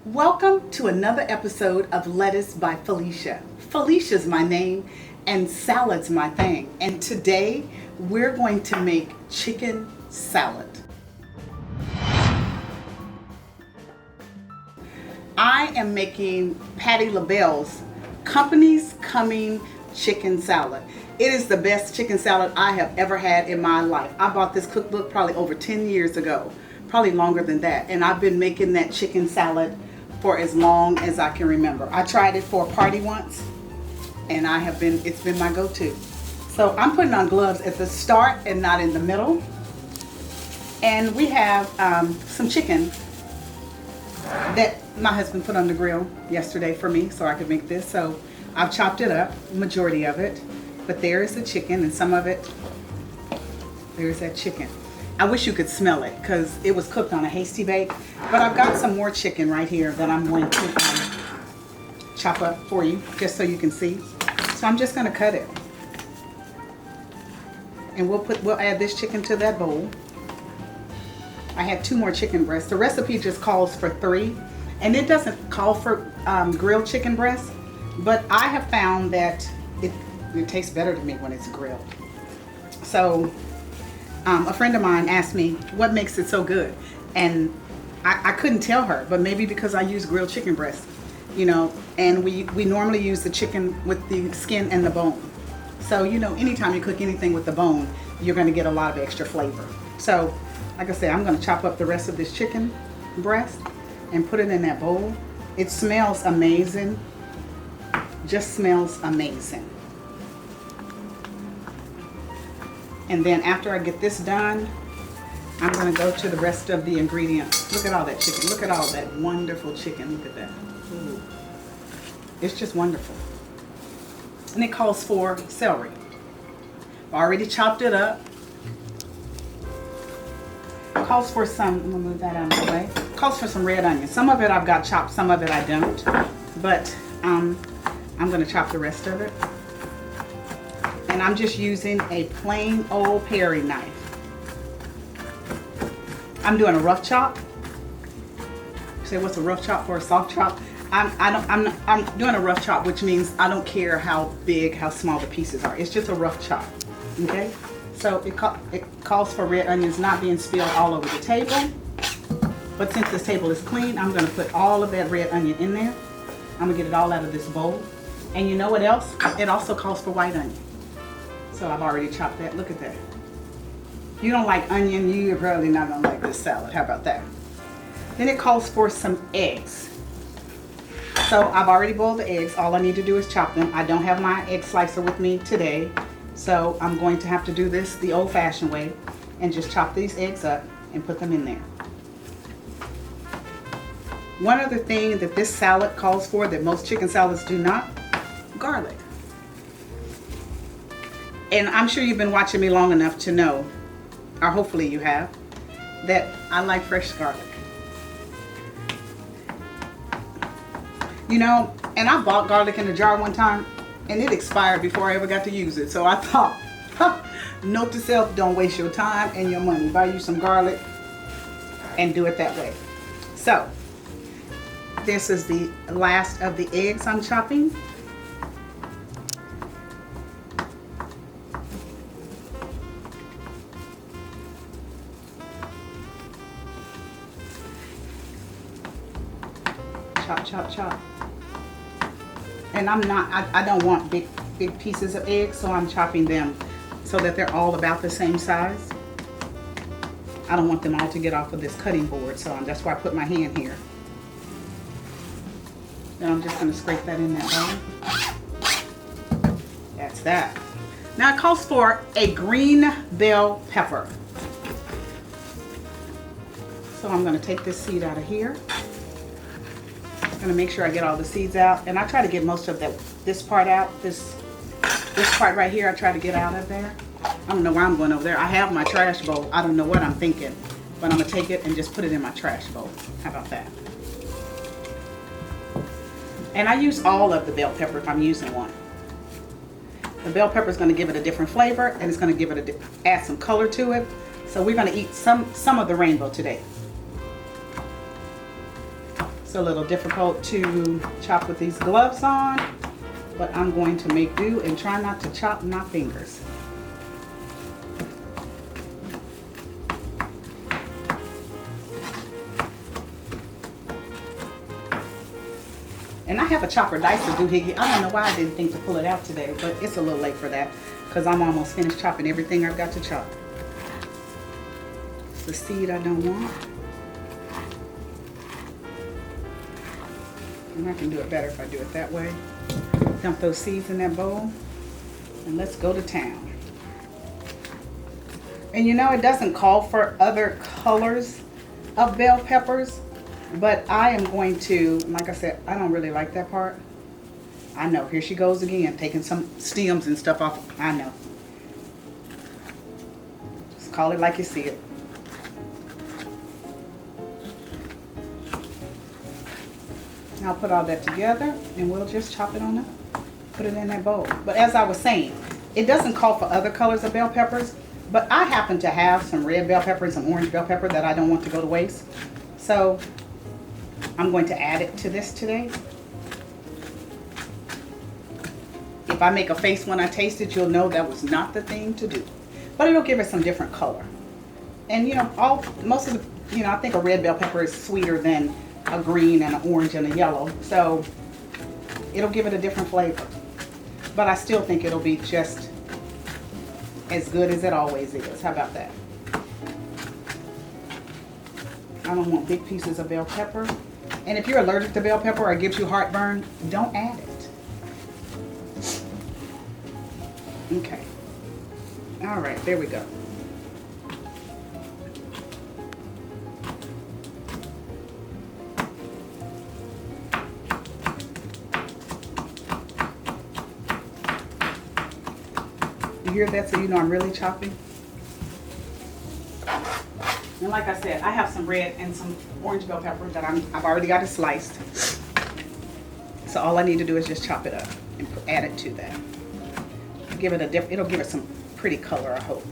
Welcome to another episode of Lettuce by Felicia. Felicia's my name and salad's my thing. And today we're going to make chicken salad. I am making Patti LaBelle's Company's Coming chicken salad. It is the best chicken salad I have ever had in my life. I bought this cookbook probably over 10 years ago, probably longer than that. And I've been making that chicken salad for as long as I can remember. I tried it for a party once and it's been my go-to. So I'm putting on gloves at the start and not in the middle. And we have some chicken that my husband put on the grill yesterday for me so I could make this. So I've chopped it up, majority of it, but there is the chicken and some of it, there's that chicken. I wish you could smell it because it was cooked on a hasty bake, but I've got some more chicken right here that I'm going to chop up for you just so you can see. So I'm just going to cut it. And we'll add this chicken to that bowl. I had 2 more chicken breasts. The recipe just calls for 3, and it doesn't call for grilled chicken breasts, but I have found that it tastes better to me when it's grilled. So a friend of mine asked me what makes it so good, and I couldn't tell her, but maybe because I use grilled chicken breasts, you know, and we normally use the chicken with the skin and the bone. So, you know, anytime you cook anything with the bone, you're going to get a lot of extra flavor. So, like I said, I'm going to chop up the rest of this chicken breast and put it in that bowl. It smells amazing. Just smells amazing. And then after I get this done, I'm going to go to the rest of the ingredients. Look at all that chicken. Look at all that wonderful chicken. Look at that. Ooh. It's just wonderful. And it calls for celery. I already chopped it up. Calls for some, I'm going to move that out of the way. Calls for some red onion. Some of it I've got chopped, some of it I don't. But I'm going to chop the rest of it. And I'm just using a plain old paring knife. I'm doing a rough chop. You say, what's a rough chop for a soft chop? I'm doing a rough chop, which means I don't care how big, how small the pieces are. It's just a rough chop, okay? So it calls for red onions not being spilled all over the table. But since this table is clean, I'm gonna put all of that red onion in there. I'm gonna get it all out of this bowl. And you know what else? It also calls for white onion. So I've already chopped that. Look at that. If you don't like onion, you're probably not gonna like this salad. How about that? Then it calls for some eggs. So I've already boiled the eggs. All I need to do is chop them. I don't have my egg slicer with me today, so I'm going to have to do this the old-fashioned way and just chop these eggs up and put them in there. One other thing that this salad calls for that most chicken salads do not, garlic. And I'm sure you've been watching me long enough to know, or hopefully you have, that I like fresh garlic. You know, and I bought garlic in a jar one time and it expired before I ever got to use it. So I thought, note to self, don't waste your time and your money. Buy you some garlic and do it that way. So this is the last of the eggs I'm chopping. Chop, chop, chop. And I don't want big pieces of eggs, so I'm chopping them so that they're all about the same size. I don't want them all to get off of this cutting board, so that's why I put my hand here. And I'm just going to scrape that in that bowl. That's that. Now it calls for a green bell pepper. So I'm going to take this seed out of here. I'm going to make sure I get all the seeds out, and I try to get most of this part out. This part right here I try to get out of there. I don't know why I'm going over there. I have my trash bowl. I don't know what I'm thinking, but I'm going to take it and just put it in my trash bowl. How about that? And I use all of the bell pepper if I'm using one. The bell pepper is going to give it a different flavor, and it's going to give it add some color to it. So we're going to eat some of the rainbow today. It's a little difficult to chop with these gloves on, but I'm going to make do and try not to chop my fingers. And I have a chopper dicer doohickey. I don't know why I didn't think to pull it out today, but it's a little late for that because I'm almost finished chopping everything I've got to chop. It's the seed I don't want. And I can do it better if I do it that way. Dump those seeds in that bowl and let's go to town. And you know, it doesn't call for other colors of bell peppers, but I am going to, like I said, I don't really like that part. I know, here she goes again, taking some stems and stuff off. I know. Just call it like you see it. I'll put all that together and we'll just chop it on up, put it in that bowl. But as I was saying, it doesn't call for other colors of bell peppers, but I happen to have some red bell pepper and some orange bell pepper that I don't want to go to waste. So I'm going to add it to this today. If I make a face when I taste it, you'll know that was not the thing to do. But it'll give it some different color. And you know, most of the, you know, I think a red bell pepper is sweeter than a green and an orange and a yellow. So it'll give it a different flavor. But I still think it'll be just as good as it always is. How about that? I don't want big pieces of bell pepper. And if you're allergic to bell pepper or it gives you heartburn, don't add it. Okay. All right, there we go. You hear that? So you know I'm really chopping. And like I said, I have some red and some orange bell pepper that I've already got it sliced. So all I need to do is just chop it up and add it to that. Give it a it'll give it some pretty color, I hope.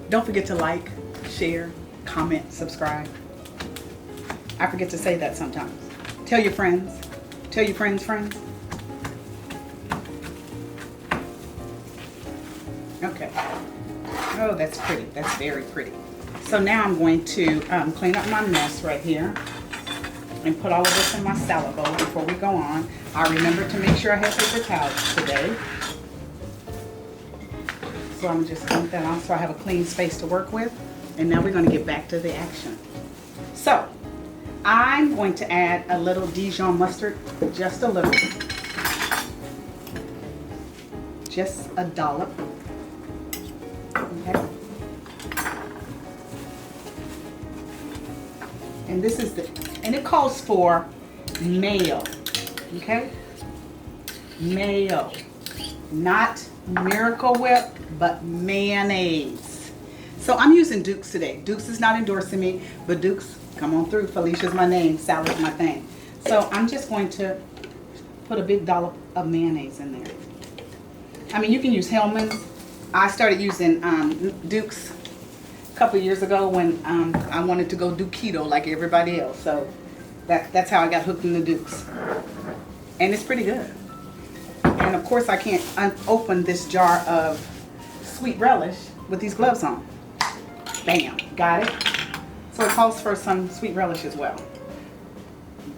Don't forget to like, share, comment, subscribe. I forget to say that sometimes. Tell your friends. Tell your friends' friends. Okay. Oh, that's pretty. That's very pretty. So now I'm going to clean up my mess right here and put all of this in my salad bowl before we go on. I remembered to make sure I had paper towels today. So I'm just going to dump that on so I have a clean space to work with. And now we're going to get back to the action. So I'm going to add a little Dijon mustard, just a little. Just a dollop. Okay. And this is and it calls for mayo, okay? Mayo, not Miracle Whip, but mayonnaise. So I'm using Duke's today. Duke's is not endorsing me, but Duke's, come on through. Felicia's my name, salad's my thing. So I'm just going to put a big dollop of mayonnaise in there. I mean, you can use Hellman's. I started using Duke's a couple years ago when I wanted to go do keto like everybody else. So that's how I got hooked into Duke's. And it's pretty good. And of course I can't open this jar of sweet relish with these gloves on. Bam, got it. So it calls for some sweet relish as well.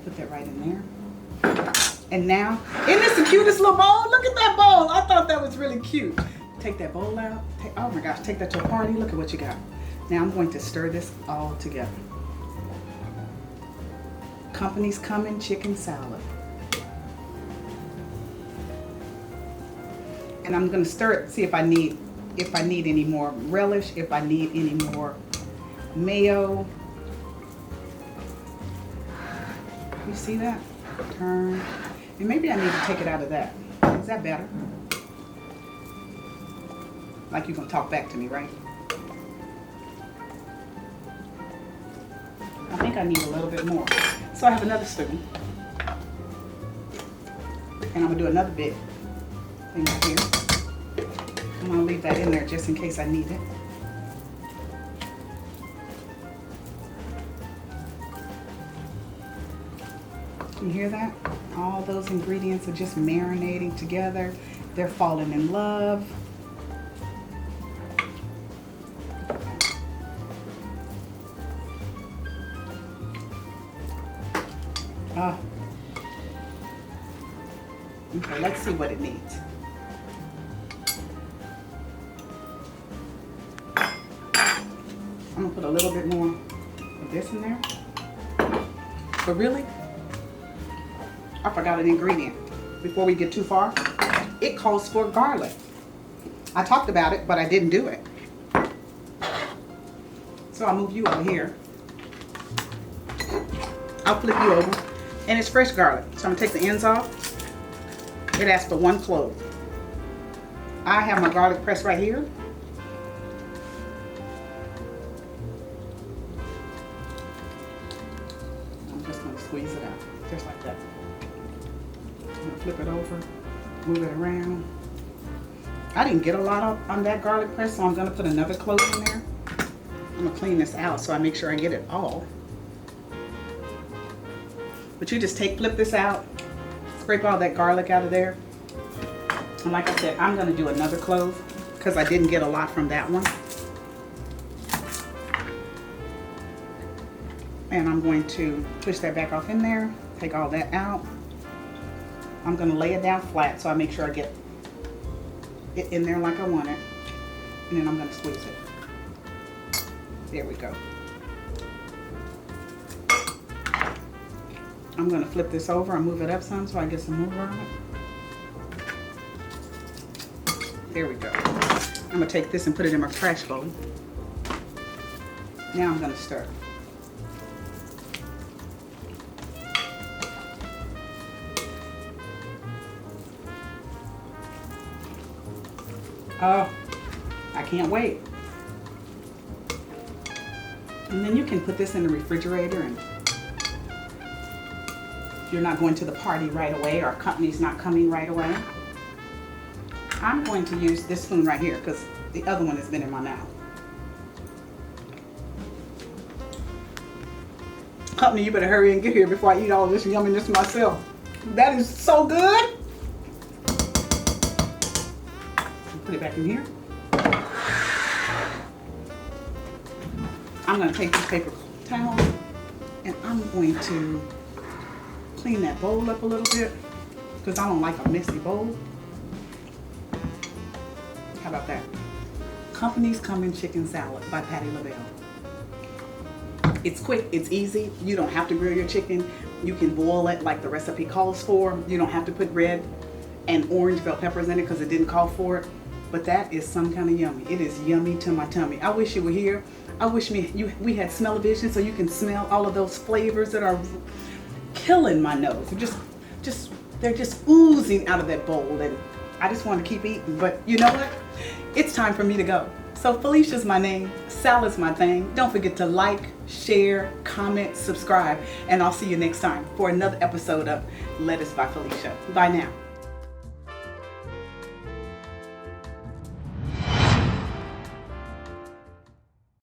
Put that right in there. And now, isn't this the cutest little bowl? Look at that bowl. I thought that was really cute. Take that bowl out. Oh my gosh, take that to a party. Look at what you got. Now I'm going to stir this all together. Company's coming chicken salad. And I'm going to stir it, see if I need any more relish, if I need any more mayo. You see that? Turn. And maybe I need to take it out of that. Is that better? Like you're going to talk back to me, right? I think I need a little bit more. So I have another spoon. And I'm going to do another bit thing right here. And I'll leave that in there just in case I need it. You hear that? All those ingredients are just marinating together. They're falling in love. Okay, let's see what it needs. I'm gonna put a little bit more of this in there. But really, I forgot an ingredient before we get too far. It calls for garlic. I talked about it, but I didn't do it. So I'll move you over here. I'll flip you over. And it's fresh garlic. So I'm gonna take the ends off. It asks for 1 clove. I have my garlic pressed right here. I'm just gonna squeeze it out, just like that. I'm gonna flip it over, move it around. I didn't get a lot on that garlic press, so I'm gonna put another clove in there. I'm gonna clean this out so I make sure I get it all. But you just flip this out, scrape all that garlic out of there. And like I said, I'm gonna do another clove because I didn't get a lot from that one. And I'm going to push that back off in there, take all that out. I'm gonna lay it down flat so I make sure I get it in there like I want it. And then I'm gonna squeeze it. There we go. I'm gonna flip this over and move it up some so I get some mover on it. There we go. I'm gonna take this and put it in my trash bowl. Now I'm gonna stir. Oh, I can't wait. And then you can put this in the refrigerator, and if you're not going to the party right away or company's not coming right away. I'm going to use this spoon right here because the other one has been in my mouth. Company, you better hurry and get here before I eat all of this yumminess myself. That is so good. Put it back in here. I'm going to take this paper towel and I'm going to clean that bowl up a little bit because I don't like a messy bowl. How about that? Company's Coming Chicken Salad by Patti LaBelle. It's quick, it's easy. You don't have to grill your chicken. You can boil it like the recipe calls for. You don't have to put red and orange bell peppers in it because it didn't call for it. But that is some kind of yummy. It is yummy to my tummy. I wish you were here. I wish we had smell-o-vision so you can smell all of those flavors that are killing my nose. They're just oozing out of that bowl, and I just want to keep eating. But you know what? It's time for me to go. So Felicia's my name, salad's my thing. Don't forget to like, share, comment, subscribe, and I'll see you next time for another episode of Lettuce by Felicia. Bye now.